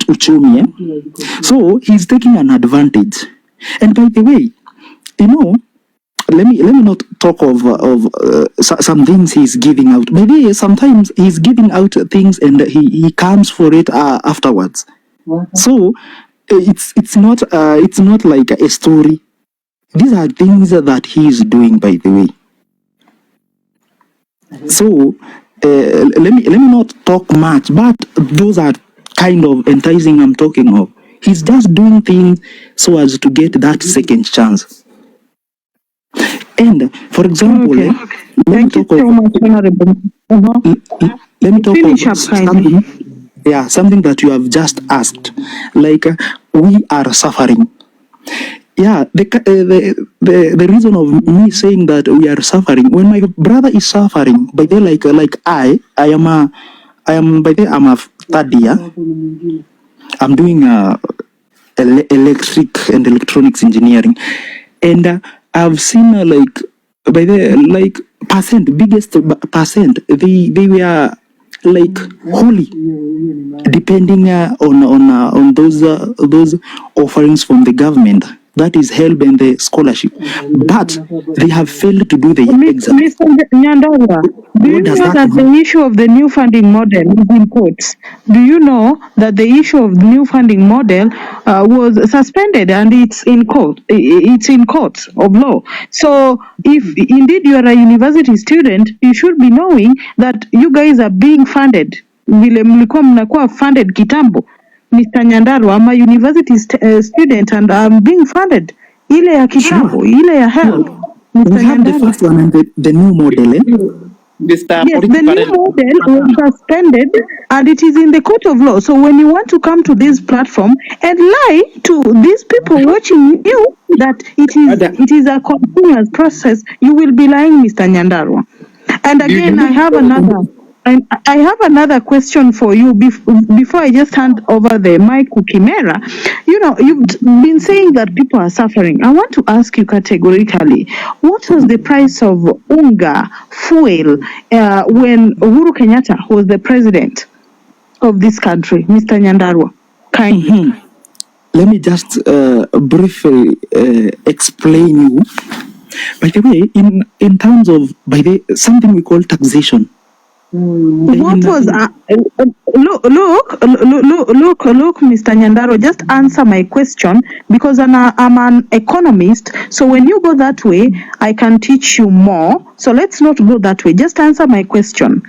uchumi. So he's taking an advantage. And by the way, let me not talk of some things he's giving out. By the way, sometimes he's giving out things and he comes for it afterwards. So it's not like a story. These are things that he is doing, by the way. So let me not talk much, but those are kind of enticing I'm talking of. He's just doing things so as to get that second chance. And for example, Thank you so much, Honorable. Let me talk Finish about up, kindly. something that you have just asked. Like we are suffering. Yeah, the reason of me saying that we are suffering when my brother is suffering, by the like I'm a third year. I'm doing electric and electronics engineering, and I've seen by the biggest percent they were like holy, depending on those offerings from the government, that is help and the scholarship, but they have failed to do the exam. Mr. Nyandarua, do you know that the issue of the new funding model is in courts? Do you know that the issue of the new funding model was suspended and it's in court? It's in courts of law. So if indeed you are a university student, you should be knowing that you guys are being funded. Vile mlikuwa mnakuwa funded kitambo. Mr. Nyandarua, I'm a university student and I'm being funded. Ile ya kitambo, ile ya help. We have the first one and the new model. Yes, the new model was suspended and it is in the court of law. So when you want to come to this platform and lie to these people watching you that it is a continuous process, you will be lying, Mr. Nyandarua. And again, I have another question for you before I just hand over the mic to Kimera. You know, you've been saying that people are suffering. I want to ask you categorically, what was the price of unga, fuel, when Uhuru Kenyatta was the president of this country, Mr. Nyandarua? Kindly. Let me just briefly explain you. By the way, in terms of something we call taxation. What was look, Mr. Nyandarua, just answer my question because I'm an economist. So when you go that way, I can teach you more. So let's not go that way. Just answer my question.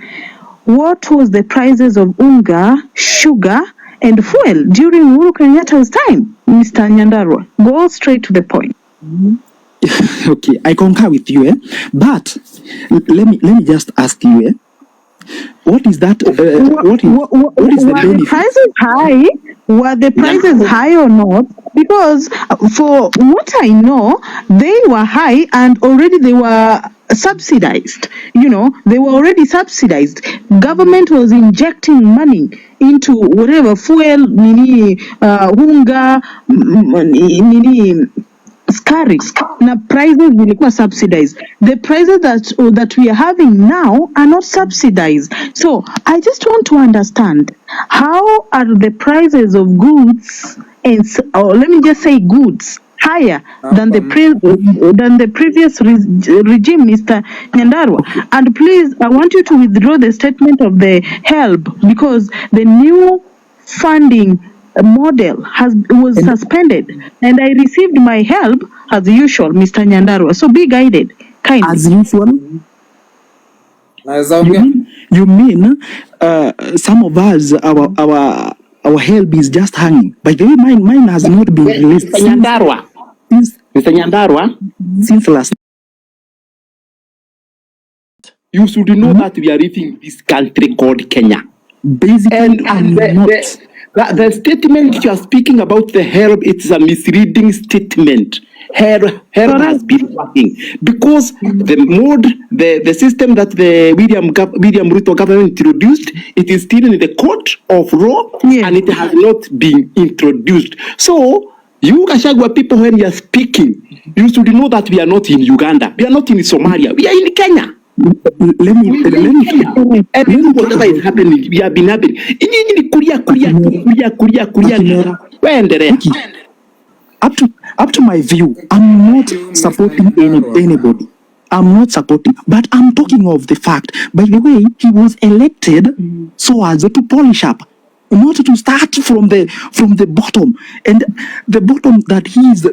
What was the prices of unga, sugar, and fuel during Uhuru Kenyatta's time, Mr. Nyandarua? Go straight to the point. Okay, I concur with you, but let me just ask you, what is that? What is the benefit? Prices high? Were the prices high or not? Because for what I know, they were high and already they were subsidized. You know, they were already subsidized. Government was injecting money into whatever fuel, unga, skari, na prices zilikuwa subsidized. The prices that we are having now are not subsidized. So I just want to understand, how are the prices of goods or let me just say goods higher than the previous regime, Mr. Nyandarua? And please, I want you to withdraw the statement of the help because the new funding model was suspended and I received my help as usual, Mr. Nyandarua. So be guided, kindly. As usual? You mean some of us, our help is just hanging? By the way, mine has not been released. Mr. Nyandarua, since last. You should know that we are living in this country called Kenya. Basically, the statement you are speaking about the help, it's a misleading statement. Help has been working because the system that the William Ruto government introduced, it is still in the court of law and it has not been introduced. So you Gachagua people, when you are speaking, you should know that we are not in Uganda, we are not in Somalia, we are in Kenya. Let me Whatever is happening, we have been happening. Up to my view, I'm not supporting anybody. I'm not supporting, but I'm talking of the fact. By the way, he was elected so as to polish up, not to start from the bottom, and the bottom that he is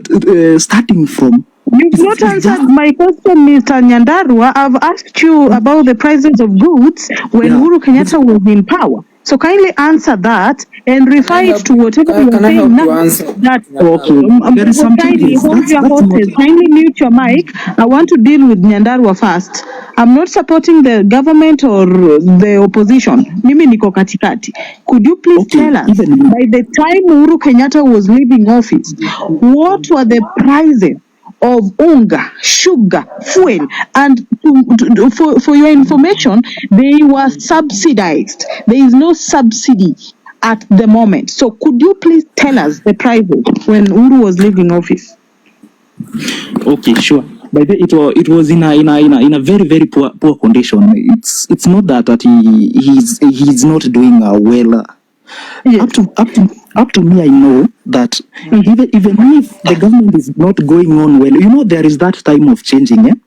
starting from. You've not answered my question, Mr. Nyandarua. I've asked you about the prices of goods when Uhuru Kenyatta was in power. So kindly answer that and refer it to whatever you are Can I saying help now. to answer? That Okay, there is some kindly changes. hold your That's not. horses. Kindly mute your mic. I want to deal with Nyandarua first. I'm not supporting the government or the opposition. Mimi niko katikati. Could you please Okay, tell us, even by the time Uhuru Kenyatta was leaving office, what were the prices of unga, sugar, fuel, and for your information, they were subsidized. There is no subsidy at the moment. So could you please tell us the prices when Uhuru was leaving office? okay, sure. But it was in a very very poor condition. It's not that he's not doing well. Yes. Up to me, I know that even if the government is not going on well, there is that time of changing.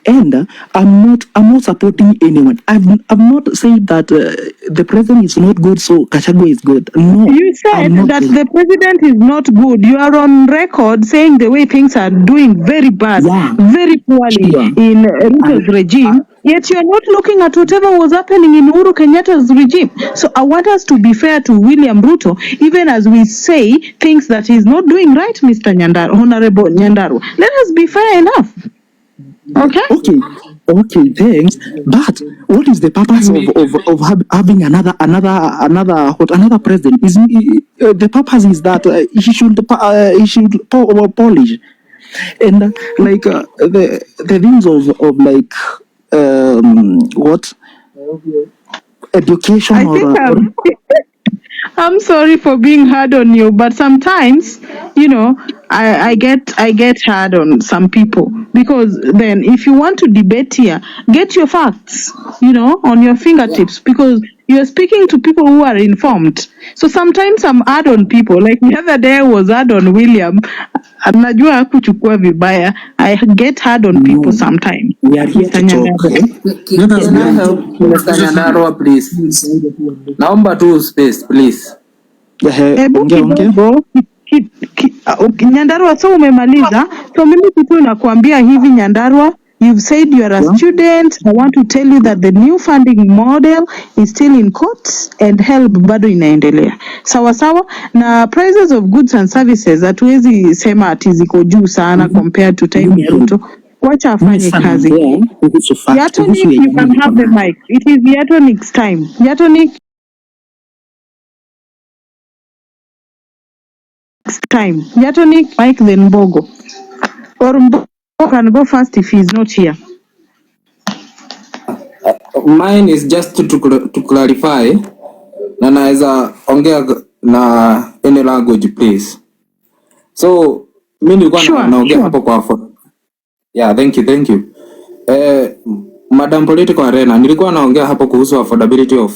And I'm not supporting anyone. I've not said that the president is not good, so Gachagua is good. No, You said that the president is not good. You are on record saying the way things are doing very bad, Yeah, very poorly sure. in Ruto's regime. Yet you are not looking at whatever was happening in Uhuru Kenyatta's regime. So I want us to be fair to William Ruto, even as we say things that he's not doing right, Mr. Nyandaru, Honorable Nyandaru. Let us be fair enough. Okay? Okay, thanks. But what is the purpose of having another president? The purpose is that he should polish and the things of like what education I think or I'm sorry for being hard on you, but sometimes, I get hard on some people because then if you want to debate here, get your facts, on your fingertips because you're speaking to people who are informed. So sometimes I'm hard on people. Like the other day I was hard on William. Najua hakuchukua vibaya. I get hard on people sometimes. we are here Mr. to talk. Nyandaro. Let us Can I go. help Mr. Nyandarua, please? Naomba tu space, please. Hebu kidogo Nyandarua, so umemaliza. So mimi kitu nakuambia hivi Nyandarua, you've said you are a student. I want to tell you that the new funding model is still in courts and help bado inaendelea. Sawa sawa, na prices of goods and services hatuwezi sema ati ziko juu sana compared to time ya Ruto. Wacha afanye kazi. Yatonic, you can have the mic. It is Yatonic's time. Yatonic time. Yatonic, Mike, then Bogo. Or Mbogo can go first if he's not here. Mine is just to clarify, na naweza ongea na any language please. So mimi nilikuwa naongea hapo kwa yeah, thank you. Madam Political Arena, nilikuwa naongea hapo kuhusu affordability of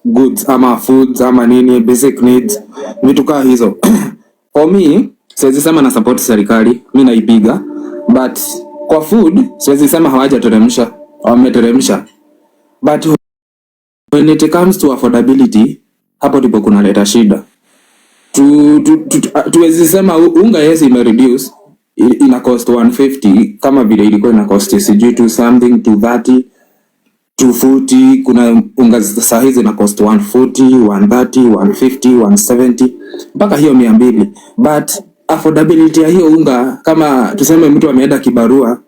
goods ama foods ama nini, basic needs, vitu kama hizo. For me, siwezi sema na support serikali, mimi naipiga, but kwa food siwezi sema hawajateremsha, wameteremsha. But when it comes to affordability, hapo ndipo kunaleta shida. Tuwezi sema unga yes ime reduce, ina cost 150 kama vile ilikuwa ina cost sijui to something to 30 to 40. Kuna unga saa hizi ina cost 140, 130, 150, 170 mpaka hiyo 200. But affordability ya hiyo unga, kama tuseme mtu ameenda kibarua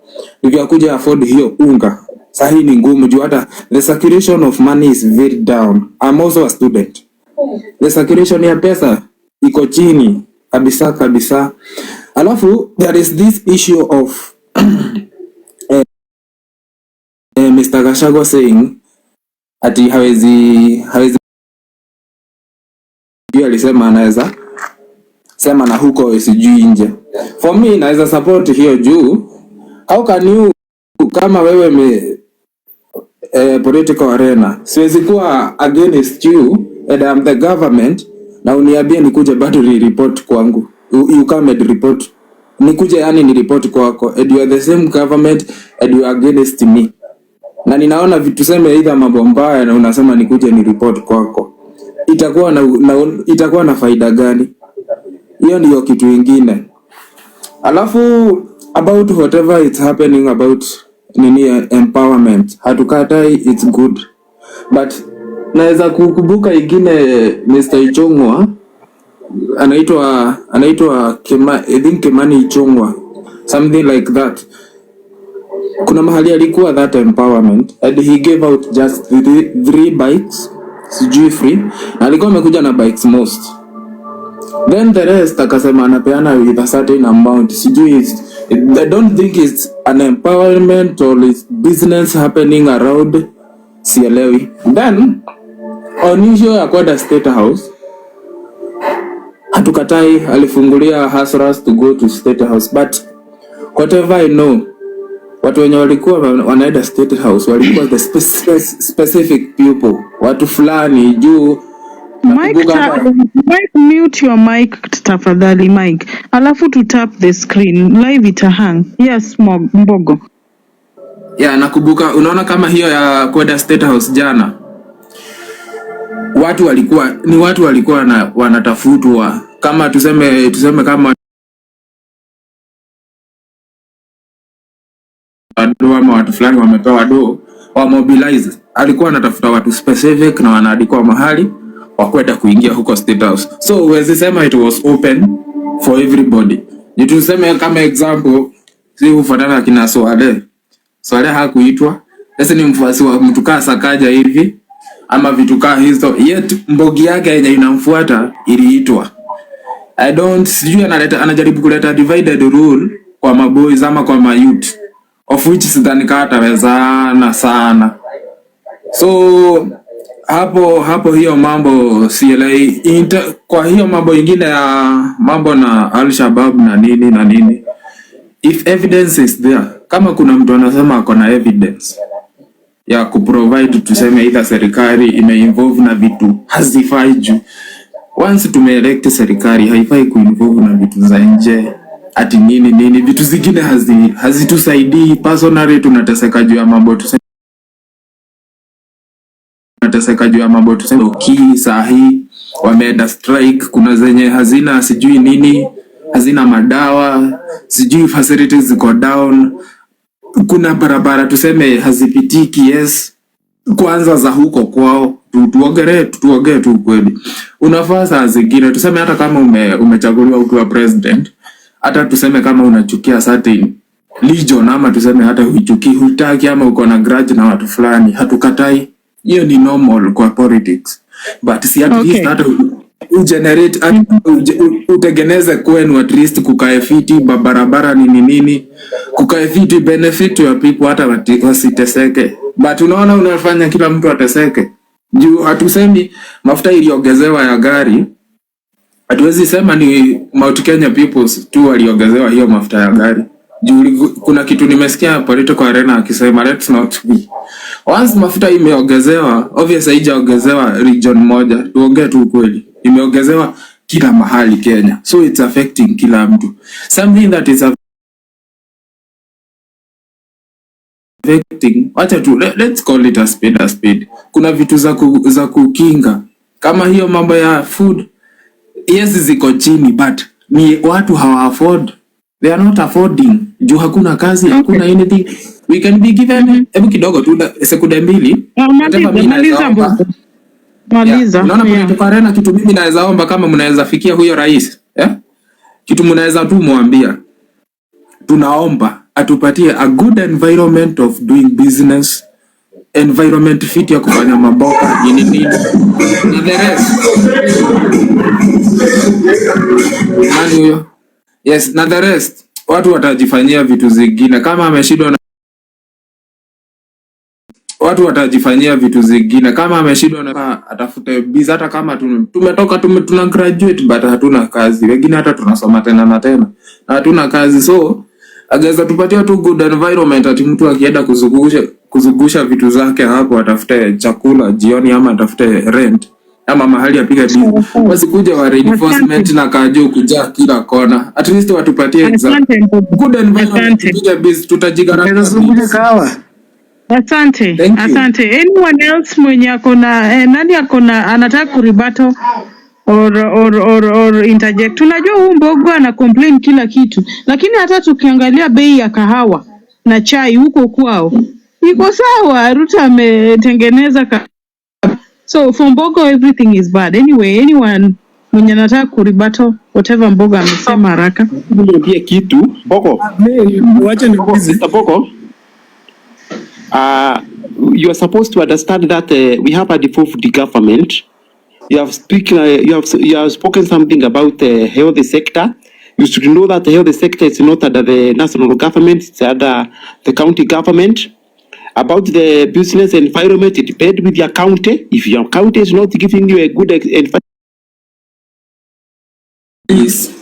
ndivyo akuja afford hiyo unga, saa hii ni ngumu juu hata the circulation of money is very down. I'm also a student. The circulation ya pesa iko chini kabisa. Alafu there is this issue of Mr. Gachagua saying ati hawezi alisema anaweza sema na huko sijui nje. For me naweza support hiyo juu how can you kama wewe political arena siwezi kuwa against you and I'm the government na uniambie nikuje bado report kwangu. You come and report nikuje yani ni report kwako and you are the same government and you are against me. Na ninaona vitu tuseme either mambo mbaya na unasema nikuje ni report kwako. Itakuwa na faida gani? Hiyo ndio kitu kingine. Alafu about whatever it's happening about nini empowerment, hatukatai, it's good. But naweza kukumbuka ingine Mr. Ichung'wa anaitwa I think Kimani Ichung'wa, something like that. Kuna mahali alikuwa that empowerment and he gave out just three bikes, sijui free, alikuwa amekuja na bikes most, then the rest akasema anapeana with a certain amount, sijui I don't think it's an empowerment or it's business happening around, sielewi. Then on issue ya kwenda State House, hatukatai, alifungulia hustlers to go to State House, but whatever I know, watu wenye walikuwa wanaenda State House walikuwa the specific people, watu fulani juu. Mike, mute your mic tafadhali Mike, alafu to tap the screen live itahang. Yes Mbogo. Yeah, nakumbuka, unaona kama hiyo ya kwenda State House jana, watu walikuwa wanatafutwa, kama tuseme kama ama watu fulani wamepewa do wa mobilize, alikuwa anatafuta watu specific na wanaandikwa mahali wa kwenda kuingia huko State House. So huwezi sema it was open for everybody. Tuseme kama example, si hufuatana kina Swale hakuitwa, sasa ni mfuasi wa mtu kaa Sakaja hivi ama vitu kaa hizo, yet mbogi yake yenye inamfuata iliitwa. Sijui anajaribu kuleta divided rule kwa maboys ama kwa mayouth, of which sidhani kama atawezana sana. So hapo hiyo mambo CLA kwa hiyo mambo ingine ya mambo na Al-Shabaab na nini, if evidence is there, kama kuna mtu anasema ako na evidence ya kuprovide, tuseme either serikali imeinvolve na vitu hazifai juu. Once tumeelect serikali haifai kuinvolve na vitu za nje ati nini vitu zingine hazitusaidii. Personally tunateseka juu ya mambo tuseme sahi wameenda strike, kuna zenye hazina sijui nini, hazina madawa, sijui facilities ziko down, kuna barabara tuseme hazipitiki. Yes, kwanza za huko kwao, tuongee tu kweli. Unafaa saa zingine tuseme hata kama umechaguliwa ukiwa president, hata tuseme kama unachukia certain legion ama tuseme hata hutaki ama uko na grudge na watu fulani, hatukatai, hiyo ni normal kwa politics, but si at least hata ugenerate utengeneze kwenu at least kukae fiti barabara nini kukae fiti benefit your people, hata wasiteseke. But unaona unafanya kila mtu ateseke juu. Hatusemi mafuta iliongezewa ya gari, hatuwezi sema ni Mount Kenya peoples tu waliongezewa hiyo mafuta ya gari juu. Kuna kitu nimesikia political arena akisema let's not be, once mafuta imeongezewa, obviously haijaongezewa region moja, tuongee tu kweli, imeongezewa kila mahali Kenya, so it's affecting kila mtu. Something that is affecting, acha tu let's call it a spade. Kuna vitu za kukinga kama hiyo mambo ya food, yes ziko chini, but ni watu hawa afford, they are not affording juu hakuna kazi, hakuna anything. We can be given hebu kidogo tu sekunde mbili. Maliza. Unaona kwa arena kitu mimi naweza omba, kama mnaweza fikia huyo rais, kitu mnaweza tu muambia, tunaomba atupatie a good environment of doing business, environment fit ya kufanya maboka nini na the rest. Yes, na the rest watu watajifanyia vitu zingine. Kama ameshindwa na watu watajifanyia vitu zingine, kama ameshindwa na atafute biz. Hata kama tumetoka tuna graduate but hatuna kazi, wengine hata tunasoma tena na hatuna kazi. So ageza tupatia tu good environment, ati mtu akienda kuzungusha vitu zake hapo, atafute chakula jioni ama atafute rent ama mahali apiga bill, wasikuja wa reinforcement na kajo kuja kila kona. At least watupatie good environment kupiga biz, tutajigaragaza kawa. Asante. Anyone else mwenye akona nani akona anataka kuribato or interject? Tunajua huu Mbogo ana complain kila kitu, lakini hata tukiangalia bei ya kahawa na chai huko kwao iko sawa. Ruto ametengeneza So for Mbogo, everything is bad. Anyway, anyone mwenye anataka kuribato whatever Mbogo amesema haraka. Niambie kitu Boko. Wacha niulize. Mr. Boko. You are supposed to understand that we have a devolved government. You have spoken something about the health sector. You should know that the health sector is not under the national government, it's under the county government. About the business environment, it depends with your county. If your county is not giving you a good environment, Please.